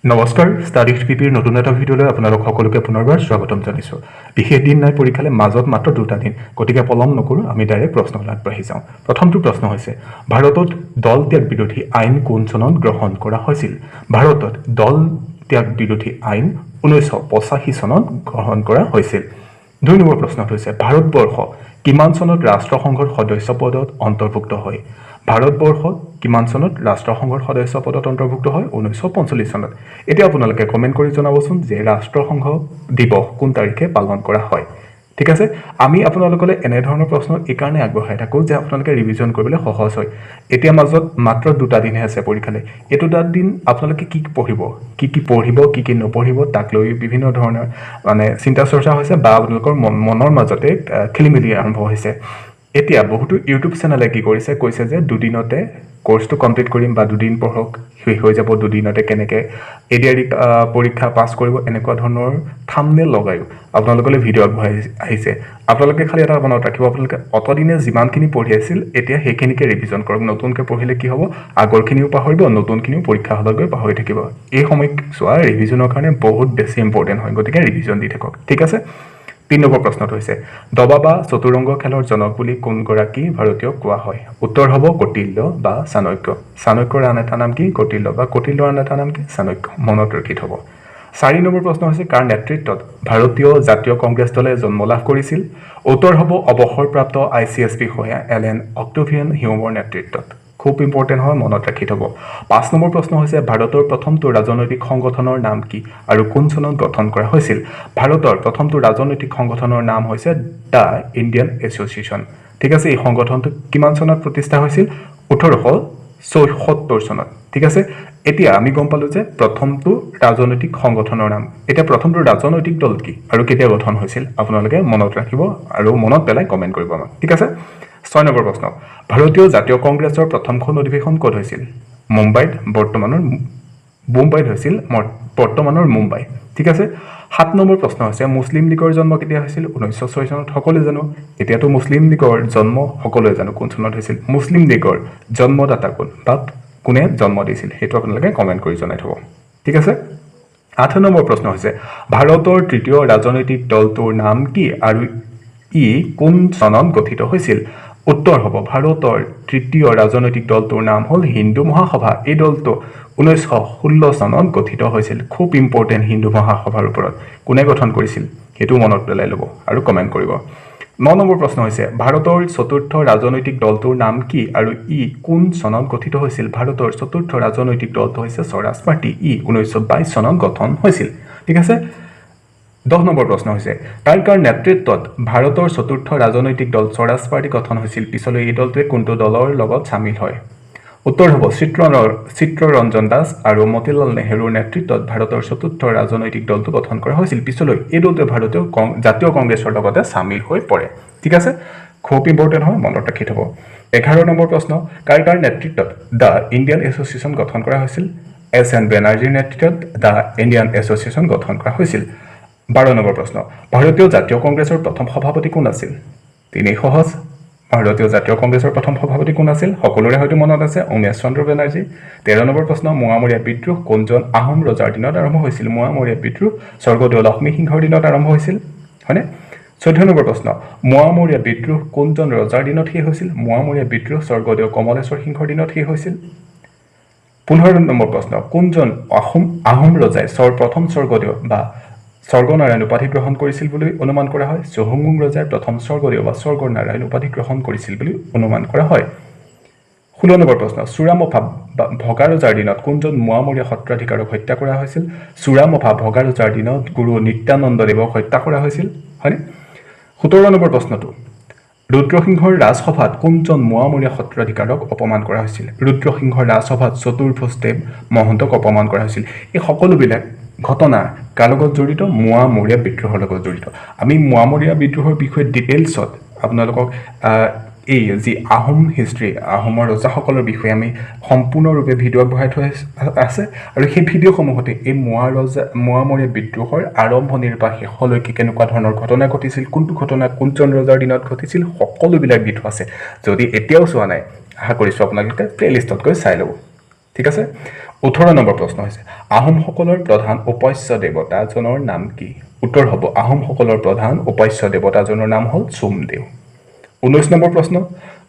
নমস্কাৰ, ষ্টাডি পিপিৰ নতুন এটা ভিডিঅ'লৈ আপোনালোক সকলোকে পুনৰবাৰ স্বাগতম জনাইছোঁ। বিশেষ দিন নাই পৰীক্ষালৈ, মাজত মাত্ৰ 2টা দিন, গতিকে পলম নকৰোঁ, আমি ডাইৰেক্ট প্ৰশ্নলৈ আগবাঢ়ি যাওঁ। প্ৰথমটো প্ৰশ্ন হৈছে, ভাৰতত দল ত্যাগ বিৰোধী আইন কোন চনত গ্ৰহণ কৰা হৈছিল? ভাৰতত দল ত্যাগ বিৰোধী আইন 1985 চনত গ্ৰহণ কৰা হৈছিল। 2 নম্বৰ প্ৰশ্নটো হৈছে, ভাৰতবৰ্ষ কিমান চনত ৰাষ্ট্ৰসংঘৰ সদস্য পদত অন্তৰ্ভুক্ত হয়? ভাৰতবৰ্ষ কিমান চনত ৰাষ্ট্ৰসংঘৰ সদস্য পদত অন্তৰ্ভুক্ত হয়? 1945 চনত। এতিয়া আপোনালোকে কমেণ্ট কৰি জনাবচোন যে ৰাষ্ট্ৰসংঘ দিৱস কোন তাৰিখে পালন কৰা হয়। ঠিক আছে, আমি আপোনালোকলৈ এনেধৰণৰ প্ৰশ্ন এইকাৰণে আগবঢ়াই থাকোঁ যে আপোনালোকে ৰিভিজন কৰিবলৈ সহজ হয়। এতিয়া মাজত মাত্ৰ 2টা দিনহে আছে পৰীক্ষালৈ। এই 2টা দিন আপোনালোকে কি পঢ়িব, কি নপঢ়িব, তাক লৈ বিভিন্ন ধৰণৰ চিন্তা চৰ্চা হৈছে বা আপোনালোকৰ মনৰ মাজতে খেলিমেলি আৰম্ভ হৈছে। এতিয়া বহুতো ইউটিউব চেনেলে কি কৰিছে, কৈছে যে 2 দিনতে কোৰ্চটো কমপ্লিট কৰিম বা 2 দিন পঢ়ক, শেষ হৈ যাব, 2 দিনতে কেনেকৈ এডিআৰই পৰীক্ষা পাছ কৰিব, এনেকুৱা ধৰণৰ থাম্বনেইল লগায়ো আপোনালোকলৈ ভিডিঅ' আগবঢ়াই আহিছে। আপোনালোকে খালি এটা মনত ৰাখিব, আপোনালোকে অতদিনে যিমানখিনি পঢ়ি আছিল এতিয়া সেইখিনিকে ৰিভিজন কৰক। নতুনকৈ পঢ়িলে কি হ'ব, আগৰখিনিও পাহৰিব, নতুনখিনিও পৰীক্ষা হলত গৈ পাহৰি থাকিব। এই সময়ছোৱা ৰিভিজনৰ কাৰণে বহুত বেছি ইম্পৰ্টেণ্ট হয়, গতিকে ৰিভিজন দি থাকক। ঠিক আছে, 3 নম্বৰ প্ৰশ্নটো হৈছে, দবা বা চতুৰংগ খেলৰ জনক বুলি কোনগৰাকী ভাৰতীয়ক কোৱা হয়? উত্তৰ হ'ব কৌটিল্য বা চাণক্য। চাণক্যৰ আন এটা নাম কি? কৌটিল্য, বা কৌটিল্যৰ আন এটা নাম কি? চাণক্য। মনত ৰাখি থ'ব। 4 নম্বৰ প্ৰশ্ন হৈছে, কাৰ নেতৃত্বত ভাৰতীয় জাতীয় কংগ্ৰেছ দলে জন্ম লাভ কৰিছিল? উত্তৰ হ'ব অৱসৰপ্ৰাপ্ত ICS বিষয়া এলেন অক্টেভিয়ান হিউমৰ নেতৃত্বত। খুব ইম্পৰ্টেণ্ট হয়, মনত ৰাখি থ'ব। 5 নম্বৰ প্ৰশ্ন হৈছে, ভাৰতৰ প্ৰথমটো ৰাজনৈতিক সংগঠনৰ নাম কি আৰু কোন চনত গঠন কৰা হৈছিল? ভাৰতৰ প্ৰথমটো ৰাজনৈতিক সংগঠনৰ নাম হৈছে দ্য ইণ্ডিয়ান এছ'চিয়েশ্যন। ঠিক আছে, এই সংগঠনটো কিমান চনত প্ৰতিষ্ঠা হৈছিল? 1874 চনত। ঠিক আছে, এতিয়া আমি গম পালোঁ যে প্ৰথমটো ৰাজনৈতিক সংগঠনৰ নাম। এতিয়া প্ৰথমটো ৰাজনৈতিক দল কি আৰু কেতিয়া গঠন হৈছিল আপোনালোকে মনত ৰাখিব আৰু মনত পেলাই কমেণ্ট কৰিব আমাক। ঠিক আছে, 6 নম্বৰ প্ৰশ্ন, ভাৰতীয় জাতীয় কংগ্ৰেছৰ প্ৰথমখন অধিৱেশন ক'ত হৈছিল? মুম্বাইত, বৰ্তমানৰ মুম্বাই। ঠিক আছে, 7 নম্বৰ প্ৰশ্ন হৈছে, মুছলিম লীগৰ জন্ম কেতিয়া হৈছিল? 1906 চনত। সকলোৱে জানো, এতিয়াতো মুছলিম লীগৰ জন্ম সকলোৱে জানো কোন চনত হৈছিল। মুছলিম লীগৰ জন্মদাতা কোন বা কোনে জন্ম দিছিল সেইটো আপোনালোকে কমেণ্ট কৰি জনাই থ'ব। ঠিক আছে, 8 নম্বৰ প্ৰশ্ন হৈছে, ভাৰতৰ তৃতীয় ৰাজনৈতিক দলটোৰ নাম কি আৰু ই কোন চনত গঠিত হৈছিল? উত্তৰ হ'ব, ভাৰতৰ তৃতীয় ৰাজনৈতিক দলটোৰ নাম হ'ল হিন্দু মহাসভা। এই দলটো 1916 চনত গঠিত হৈছিল। খুব ইম্পৰ্টেণ্ট হিন্দু মহাসভাৰ ওপৰত কোনে গঠন কৰিছিল সেইটো মনত পেলাই ল'ব আৰু কমেণ্ট কৰিব। 9 নম্বৰ প্ৰশ্ন হৈছে, ভাৰতৰ চতুৰ্থ ৰাজনৈতিক দলটোৰ নাম কি আৰু ই কোন চনত গঠিত হৈছিল? ভাৰতৰ চতুৰ্থ ৰাজনৈতিক দলটো হৈছে স্বৰাজ পাৰ্টি। ই 1922 চনত গঠন হৈছিল। ঠিক আছে, 10 নম্বৰ প্ৰশ্ন হৈছে, কাৰ নেতৃত্বত ভাৰতৰ চতুৰ্থ ৰাজনৈতিক দল স্বৰাজ পাৰ্টি গঠন হৈছিল? পিছলৈ এই দলটোৱে কোনটো দলৰ লগত চামিল হয়? উত্তৰ হ'ব চিত্ৰৰঞ্জন দাস আৰু মতিলাল নেহৰুৰ নেতৃত্বত ভাৰতৰ চতুৰ্থ ৰাজনৈতিক দলটো গঠন কৰা হৈছিল। পিছলৈ এই দলটোৱে ভাৰতীয় জাতীয় কংগ্ৰেছৰ লগতে চামিল হৈ পৰে। ঠিক আছে, খুব ইম্পৰ্টেণ্ট হয়, মনত ৰাখি থ'ব। 11 নম্বৰ প্ৰশ্ন, কাৰ নেতৃত্বত দ্য ইণ্ডিয়ান এছ'চিয়েশ্যন গঠন কৰা হৈছিল? SN বেনাৰ্জীৰ নেতৃত্বত দ্য ইণ্ডিয়ান এছ'চিয়েশ্যন গঠন কৰা হৈছিল। 12 নম্বৰ প্ৰশ্ন, ভাৰতীয় জাতীয় কংগ্ৰেছৰ প্ৰথম সভাপতি কোন আছিল? তিনি সহজ, ভাৰতীয় জাতীয় কংগ্ৰেছৰ প্ৰথম সভাপতি কোন আছিল? সকলোৰে হয়তো মনত আছে, উমেশ চন্দ্ৰ বেনাৰ্জী। 13 নম্বৰ প্ৰশ্ন, মোৱামৰীয়া বিদ্ৰোহ কোনজন আহোম ৰজাৰ দিনত আৰম্ভ হৈছিল? মোৱামৰীয়া বিদ্ৰোহ স্বৰ্গদেউ লক্ষ্মী সিংহৰ দিনত আৰম্ভ হৈছিল, হয়নে? 14 নম্বৰ প্ৰশ্ন, মোৱামৰীয়া বিদ্ৰোহ কোনজন ৰজাৰ দিনত শেষ হৈছিল? মোৱামৰীয়া বিদ্ৰোহ স্বৰ্গদেউ কমলেশ্বৰ সিংহৰ দিনত শেষ হৈছিল। 15 নম্বৰ প্ৰশ্ন, কোনজন আহোম ৰজাই প্ৰথম স্বৰ্গদেউ বা স্বৰ্গনাৰায়ণ উপাধি গ্ৰহণ কৰিছিল বুলি অনুমান কৰা হয়? চৌহুংমুং ৰজাই প্ৰথম স্বৰ্গদেউ বা স্বৰ্গনাৰায়ণ উপাধি গ্ৰহণ কৰিছিল বুলি অনুমান কৰা হয়। 16 নম্বৰ প্ৰশ্ন, চুৰামফা ভগা ৰজাৰ দিনত কোনজন মোৱামৰীয়া সত্ৰাধিকাৰক হত্যা কৰা হৈছিল? চুৰামফা ভগা ৰজাৰ দিনত গুৰু নিত্যানন্দদেৱক হত্যা কৰা হৈছিল, হয়নে? 17 নম্বৰ প্ৰশ্নটো, ৰুদ্ৰসিংহৰ ৰাজসভাত কোনজন মোৱামৰীয়া সত্ৰাধিকাৰক অপমান কৰা হৈছিল? ৰুদ্ৰসিংহৰ ৰাজসভাত চতুৰ্ভুজদেৱ মহন্তক অপমান কৰা হৈছিল। এই সকলোবিলাক ঘটনা কাৰ লগত জড়িত? মোৱামৰীয়া বিদ্ৰোহৰ লগত জড়িত। আমি মোৱামৰীয়া বিদ্ৰোহৰ বিষয়ে ডিটেইলছত আপোনালোকক এই যি আহোম হিষ্ট্ৰী, আহোমৰ ৰজাসকলৰ বিষয়ে আমি সম্পূৰ্ণৰূপে ভিডিঅ' আগবঢ়াই থোৱা আছে আৰু সেই ভিডিঅ'সমূহতে এই মোৱামৰীয়া বিদ্ৰোহৰ আৰম্ভণিৰ পৰা শেষলৈকে কেনেকুৱা ধৰণৰ ঘটনা ঘটিছিল, কোনটো ঘটনা কোনজন ৰজাৰ দিনত ঘটিছিল, সকলোবিলাক দি থোৱা আছে। যদি এতিয়াও চোৱা নাই, আশা কৰিছোঁ আপোনালোকে প্লে'লিষ্টত গৈ চাই ল'ব। ঠিক আছে, 18 নম্বৰ প্ৰশ্ন হৈছে আহোমসকলৰ প্ৰধান উপাস্য দেৱতাজনৰ নাম কি? উত্তৰ হ'ব আহোমসকলৰ প্ৰধান উপাস্য দেৱতাজনৰ নাম হ'ল সোমদেৱ। 19 নম্বৰ প্ৰশ্ন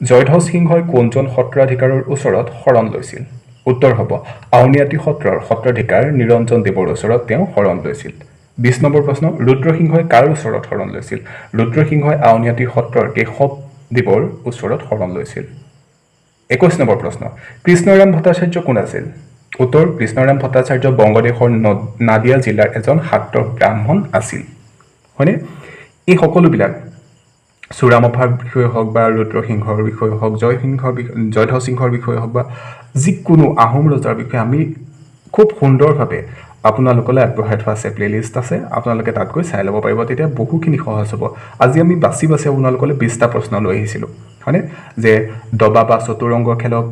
জয়ধ্বজ সিংহই কোনজন সত্ৰাধিকাৰৰ ওচৰত শৰণ লৈছিল? উত্তৰ হ'ব আউনীআটী সত্ৰৰ সত্ৰাধিকাৰ নিৰঞ্জন দেৱৰ ওচৰত তেওঁ শৰণ লৈছিল। 20 নম্বৰ প্ৰশ্ন ৰুদ্ৰসিংহই কাৰ ওচৰত শৰণ লৈছিল? ৰুদ্ৰসিংহই আউনীআটী সত্ৰৰ কেশৱদেৱৰ ওচৰত শৰণ লৈছিল। 21 নম্বৰ প্ৰশ্ন কৃষ্ণৰাম ভট্টাচাৰ্য কোন আছিল? উত্তৰ কৃষ্ণৰাম ভট্টাচাৰ্য বংগদেশৰ নাদিয়া জিলাৰ এজন শাক্ত ব্ৰাহ্মণ আছিল। হয়নে? এই সকলোবিলাক চুৰামফাৰ বিষয়ে হওক বা ৰুদ্ৰসিংহৰ বিষয়ে হওক জয়ধ্বজ সিংহৰ বিষয়ে হওক বা যিকোনো আহোম ৰজাৰ বিষয়ে আমি খুব সুন্দৰভাৱে আপোনালোকলৈ আগবঢ়াই থোৱা আছে, প্লেলিষ্ট আছে, আপোনালোকে তাত গৈ চাই ল'ব পাৰিব, তেতিয়া বহুখিনি সহজ হ'ব। আজি আমি বাছি আপোনালোকলৈ 20টা প্ৰশ্ন লৈ আহিছিলোঁ, হয়নে? যে দবা বা চতুৰংগ খেলক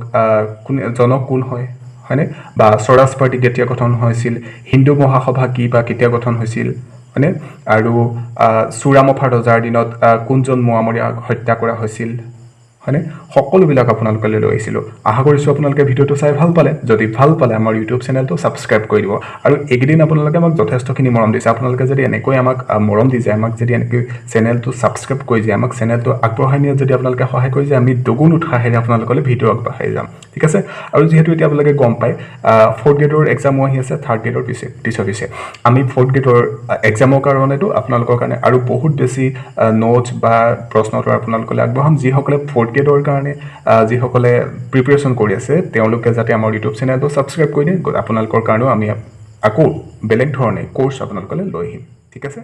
জনক কোন হয়, হয়নে? বা স্বৰাজ পাৰ্টি কেতিয়া গঠন হৈছিল, হিন্দু মহাসভা কি বা কেতিয়া গঠন হৈছিল, হয়নে? আৰু চুৰামফা ৰজাৰ দিনত কোনজন মোৱামৰীয়াক হত্যা কৰা হৈছিল, হয়নে? সকলোবিলাক আপোনালোকলৈ লৈ আহিছিলোঁ। আশা কৰিছোঁ আপোনালোকে ভিডিঅ'টো চাই ভাল পালে। যদি ভাল পালে আমাৰ ইউটিউব চেনেলটো ছাবস্ক্ৰাইব কৰি দিব। আৰু এইকেইদিন আপোনালোকে আমাক যথেষ্টখিনি মৰম দিছে। আপোনালোকে যদি এনেকৈ আমাক মৰম দি যায়, আমাক যদি এনেকৈ চেনেলটো ছাবস্ক্ৰাইব কৰি যায়, আমাক চেনেলটো আগবঢ়াই নিয়াত যদি আপোনালোকে সহায় কৰি যায়, আমি দুগুণ উৎসাহেৰে আপোনালোকলৈ ভিডিঅ' আগবঢ়াই যাম, ঠিক আছে? আৰু যিহেতু এতিয়া আপোনালোকে গম পায় 4th গ্ৰেডৰ এক্সামো আহি আছে 3rd গ্ৰেডৰ পিছে আমি 4th গ্ৰেডৰ এক্সামৰ কাৰণেতো আপোনালোকৰ কাৰণে আৰু বহুত বেছি নোটছ বা প্ৰশ্নোত্তৰ আপোনালোকলৈ আগবঢ়াম। যিসকলে 4th গ্ৰেডৰ কাৰণে যিসকলে প্ৰিপেৰেশ্যন কৰি আছে তেওঁলোকে যাতে আমাৰ ইউটিউব চেনেলটো ছাবস্ক্ৰাইব কৰি দিয়ে, আপোনালোকৰ কাৰণেও আমি আকৌ বেলেগ ধৰণে কোৰ্চ আপোনালোকলৈ লৈ আহিম, ঠিক আছে?